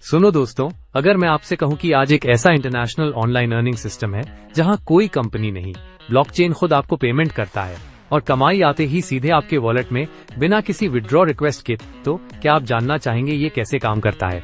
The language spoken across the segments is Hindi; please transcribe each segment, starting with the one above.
सुनो दोस्तों, अगर मैं आपसे कहूं कि आज एक ऐसा इंटरनेशनल ऑनलाइन अर्निंग सिस्टम है जहां कोई कंपनी नहीं, ब्लॉकचेन खुद आपको पेमेंट करता है और कमाई आते ही सीधे आपके वॉलेट में बिना किसी विड्रॉ रिक्वेस्ट के, तो क्या आप जानना चाहेंगे ये कैसे काम करता है?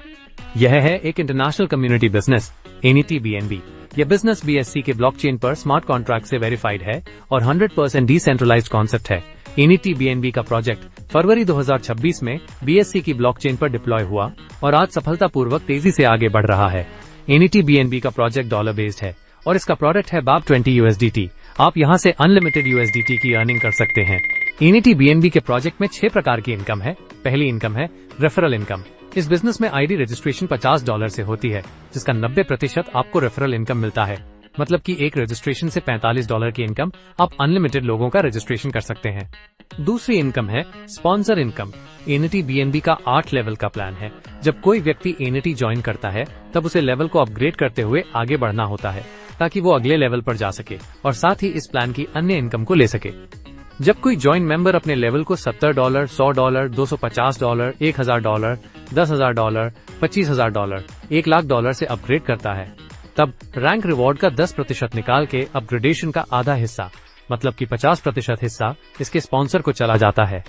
यह है एक international community business NET BNB। यह बिजनेस BSC के ब्लॉकचेन पर स्मार्ट कॉन्ट्रैक्ट से वेरीफाइड है और 100% डिसेंट्रलाइज्ड कॉन्सेप्ट है। एनईटी BNB का प्रोजेक्ट फरवरी 2026 में BSC की ब्लॉकचेन पर डिप्लॉय हुआ और आज सफलतापूर्वक तेजी से आगे बढ़ रहा है। एनईटी BNB का प्रोजेक्ट डॉलर बेस्ड है और इसका प्रोडक्ट है BAP20 USDT। आप यहां से अनलिमिटेड USDT की अर्निंग कर सकते हैं। एनईटी BNB के प्रोजेक्ट में 6 प्रकार की इनकम है। पहली इनकम है रेफरल इनकम। इस बिजनेस में ID रजिस्ट्रेशन $50 से होती है, जिसका 90% आपको रेफरल इनकम मिलता है। मतलब कि एक रजिस्ट्रेशन से $45 की इनकम आप अनलिमिटेड लोगों का रजिस्ट्रेशन कर सकते हैं। दूसरी इनकम है स्पॉन्सर इनकम। एनईटी BNB का 8 लेवल का प्लान है। जब कोई व्यक्ति एनईटी ज्वाइन करता है तब उसे लेवल को अपग्रेड करते हुए आगे बढ़ना होता है ताकि वो अगले लेवल पर जा सके और साथ ही इस प्लान की अन्य इनकम को ले सके। जब कोई ज्वाइन मेंबर अपने लेवल को $70, $100, $250, $1000, $10,000, $25,000, $1,00,000 से अपग्रेड करता है, तब रैंक रिवॉर्ड का 10% निकाल के अपग्रेडेशन का आधा हिस्सा, मतलब कि 50% हिस्सा इसके स्पॉन्सर को चला जाता है।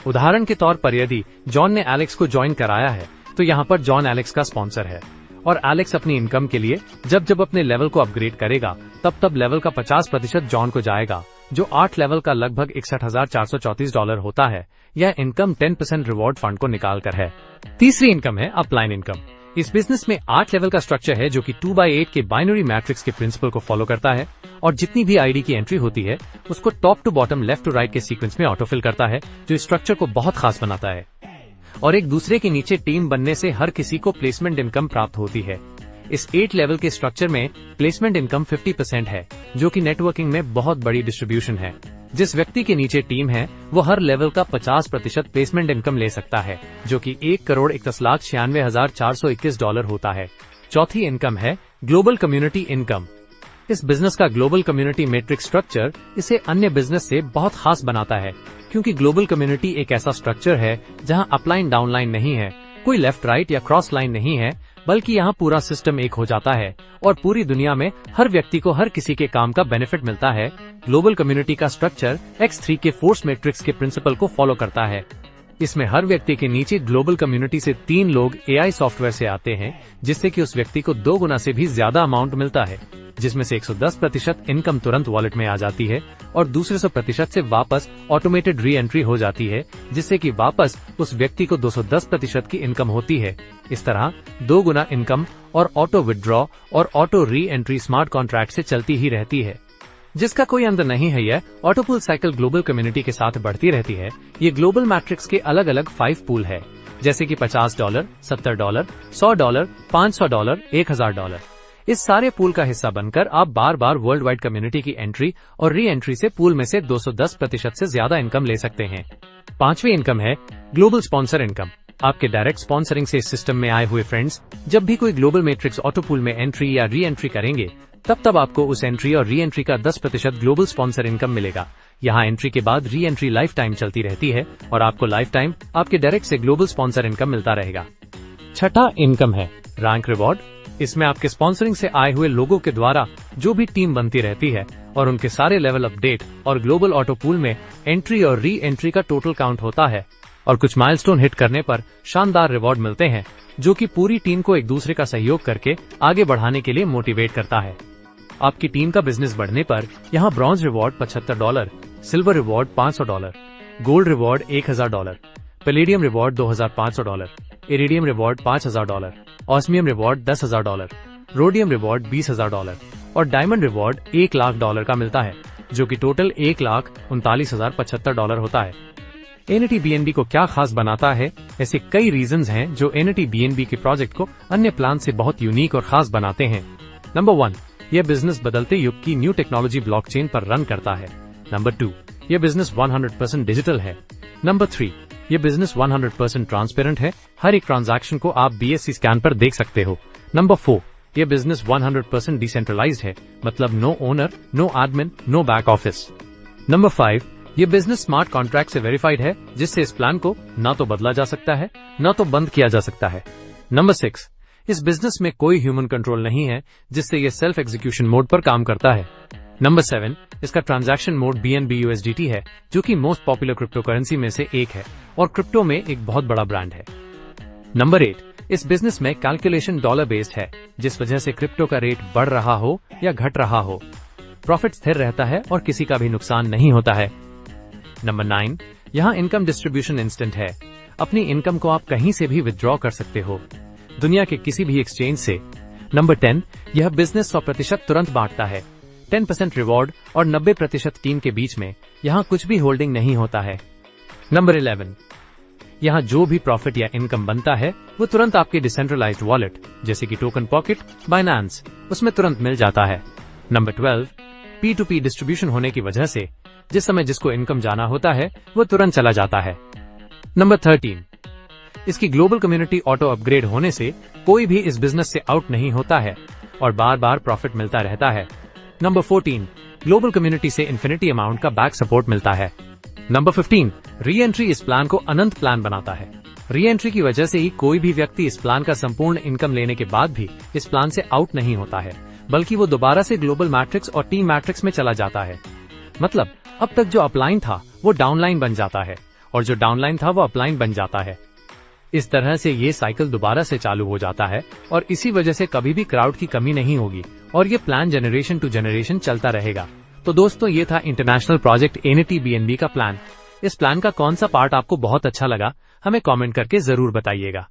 उदाहरण के तौर पर यदि जॉन ने एलेक्स को ज्वाइन कराया है तो यहाँ पर जॉन एलेक्स का स्पॉन्सर है और एलेक्स अपनी इनकम के लिए जब जब अपने लेवल को अपग्रेड करेगा तब लेवल का 50% जॉन को जाएगा, जो 8 लेवल का लगभग $61,434 होता है। यह इनकम 10% रिवॉर्ड फंड को निकाल कर है। तीसरी इनकम है अपलाइन इनकम। इस बिजनेस में 8 लेवल का स्ट्रक्चर है जो कि 2x8 के बाइनरी मैट्रिक्स के प्रिंसिपल को फॉलो करता है और जितनी भी ID की एंट्री होती है उसको top to bottom, left to right के सीक्वेंस में ऑटोफिल करता है, जो स्ट्रक्चर को बहुत खास बनाता है। और एक दूसरे के नीचे टीम बनने से हर किसी को प्लेसमेंट इनकम प्राप्त होती है। इस 8 लेवल के स्ट्रक्चर में प्लेसमेंट इनकम 50% है, जो कि नेटवर्किंग में बहुत बड़ी डिस्ट्रीब्यूशन है। जिस व्यक्ति के नीचे टीम है वो हर लेवल का 50% प्लेसमेंट इनकम ले सकता है, जो कि $1,31,96,421 होता है। चौथी इनकम है ग्लोबल कम्युनिटी इनकम। इस बिजनेस का ग्लोबल कम्युनिटी मैट्रिक्स स्ट्रक्चर इसे अन्य बिजनेस से बहुत खास बनाता है, क्योंकि ग्लोबल कम्युनिटी एक ऐसा स्ट्रक्चर है जहां अपलाइन डाउनलाइन नहीं है, कोई लेफ्ट राइट या क्रॉस लाइन नहीं है, बल्कि यहाँ पूरा सिस्टम एक हो जाता है और पूरी दुनिया में हर व्यक्ति को हर किसी के काम का बेनिफिट मिलता है। ग्लोबल कम्युनिटी का स्ट्रक्चर X3 के फोर्स मैट्रिक्स के प्रिंसिपल को फॉलो करता है। इसमें हर व्यक्ति के नीचे ग्लोबल कम्युनिटी से 3 लोग AI सॉफ्टवेयर से आते हैं, जिससे कि उस व्यक्ति को 2 गुना से भी ज्यादा अमाउंट मिलता है, जिसमें से 110% इनकम तुरंत वॉलेट में आ जाती है और दूसरे 100% से वापस ऑटोमेटेड री एंट्री हो जाती है, जिससे कि वापस उस व्यक्ति को 210% की इनकम होती है। इस तरह 2 गुना इनकम और ऑटो विड्रॉ और auto re entry smart contract से चलती ही रहती है, जिसका कोई अंत नहीं है। यह auto pool cycle global community के साथ बढ़ती रहती है। ये ग्लोबल मैट्रिक्स के अलग अलग 5 पूल है, जैसे कि $50, $70, $100, $500, $1,000। इस सारे पूल का हिस्सा बनकर आप बार बार वर्ल्ड वाइड कम्युनिटी की एंट्री और री एंट्री से पूल में से 210% से ज्यादा इनकम ले सकते हैं। पांचवी इनकम है ग्लोबल स्पॉन्सर इनकम। आपके डायरेक्ट स्पॉन्सरिंग से इस सिस्टम में आए हुए फ्रेंड्स जब भी कोई ग्लोबल मैट्रिक्स ऑटो पूल में एंट्री या री एंट्री करेंगे तब आपको उस एंट्री और री एंट्री का 10% ग्लोबल स्पॉन्सर इनकम मिलेगा। यहाँ एंट्री के बाद री एंट्री लाइफ टाइम चलती रहती है और आपको लाइफ टाइम आपके डायरेक्ट से ग्लोबल स्पॉन्सर इनकम मिलता रहेगा। छठा इनकम है रैंक रिवॉर्ड। इसमें आपके स्पॉन्सरिंग से आए हुए लोगों के द्वारा जो भी टीम बनती रहती है और उनके सारे लेवल अपडेट और ग्लोबल ऑटो पूल में एंट्री और री एंट्री का टोटल काउंट होता है और कुछ माइलस्टोन हिट करने पर शानदार रिवॉर्ड मिलते हैं, जो कि पूरी टीम को एक दूसरे का सहयोग करके आगे बढ़ाने के लिए मोटिवेट करता है। आपकी टीम का बिजनेस बढ़ने पर यहाँ bronze reward $75, silver reward $500, gold reward $1,000, palladium reward $2,500, iridium reward $5,000, osmium reward $10,000, rhodium reward $20,000 और डायमंड रिवॉर्ड $1,00,000 का मिलता है, जो कि टोटल $1,39,075 होता है। एनईटी BNB को क्या खास बनाता है? ऐसे कई रीजंस हैं जो एनईटी BNB के प्रोजेक्ट को अन्य प्लान से बहुत यूनिक और खास बनाते हैं। नंबर 1, यह बिजनेस बदलते युग की न्यू टेक्नोलॉजी ब्लॉकचेन पर रन करता है। नंबर 2, यह बिजनेस 100% डिजिटल है। नंबर 3, यह बिजनेस 100% ट्रांसपेरेंट है। हर एक ट्रांजैक्शन को आप BSC स्कैन पर देख सकते हो। नंबर 4, यह बिजनेस 100% डिसेंट्रलाइज्ड है, मतलब no owner, no admin, no back office. Number 5, यह बिजनेस स्मार्ट कॉन्ट्रैक्ट से वेरीफाइड है, जिससे इस प्लान को ना तो बदला जा सकता है ना तो बंद किया जा सकता है। नंबर 6, इस बिजनेस में कोई ह्यूमन कंट्रोल नहीं है, जिससे ये सेल्फ एग्जीक्यूशन मोड पर काम करता है। नंबर 7, इसका ट्रांजैक्शन मोड BNB USDT है, जो कि मोस्ट पॉपुलर क्रिप्टो करेंसी में से एक है और क्रिप्टो में एक बहुत बड़ा ब्रांड है। नंबर 8, इस बिजनेस में कैलकुलेशन डॉलर बेस्ड है, जिस वजह से क्रिप्टो का रेट बढ़ रहा हो या घट रहा हो, प्रॉफिट स्थिर रहता है और किसी का भी नुकसान नहीं होता है। नंबर 9, यहाँ इनकम डिस्ट्रीब्यूशन इंस्टेंट है। अपनी इनकम को आप कहीं से भी विथड्रॉ कर सकते हो, दुनिया के किसी भी एक्सचेंज से। नंबर 10, यह बिजनेस 100% तुरंत बांटता है। 10% रिवॉर्ड और 90% टीम के बीच में यहाँ कुछ भी होल्डिंग नहीं होता है। नंबर 11, यहाँ जो भी प्रॉफिट या इनकम बनता है वो तुरंत आपके डिसेंट्रलाइज्ड वॉलेट जैसे कि टोकन पॉकेट, बाइनेंस, उसमें तुरंत मिल जाता है। नंबर 12, P2P डिस्ट्रीब्यूशन होने की वजह से जिस समय जिसको इनकम जाना होता है वो तुरंत चला जाता है। नंबर 13, इसकी ग्लोबल कम्युनिटी ऑटो अपग्रेड होने से कोई भी इस बिजनेस से आउट नहीं होता है और बार बार प्रॉफिट मिलता रहता है। नंबर 14, ग्लोबल कम्युनिटी से इन्फिनिटी अमाउंट का बैक सपोर्ट मिलता है। नंबर 15, री एंट्री इस प्लान को अनंत प्लान बनाता है। री एंट्री की वजह से ही कोई भी व्यक्ति इस प्लान का संपूर्ण इनकम लेने के बाद भी इस प्लान से आउट नहीं होता है, बल्कि वो दोबारा से ग्लोबल मैट्रिक्स और टीम मैट्रिक्स में चला जाता है। मतलब अब तक जो अपलाइन था वो डाउनलाइन बन जाता है और जो डाउनलाइन था वो अपलाइन बन जाता है। इस तरह से ये साइकिल दोबारा से चालू हो जाता है और इसी वजह से कभी भी क्राउड की कमी नहीं होगी और ये प्लान जनरेशन टू जनरेशन चलता रहेगा। तो दोस्तों, ये था इंटरनेशनल प्रोजेक्ट एनईटी BNB का प्लान। इस प्लान का कौन सा पार्ट आपको बहुत अच्छा लगा, हमें कमेंट करके जरूर बताइएगा।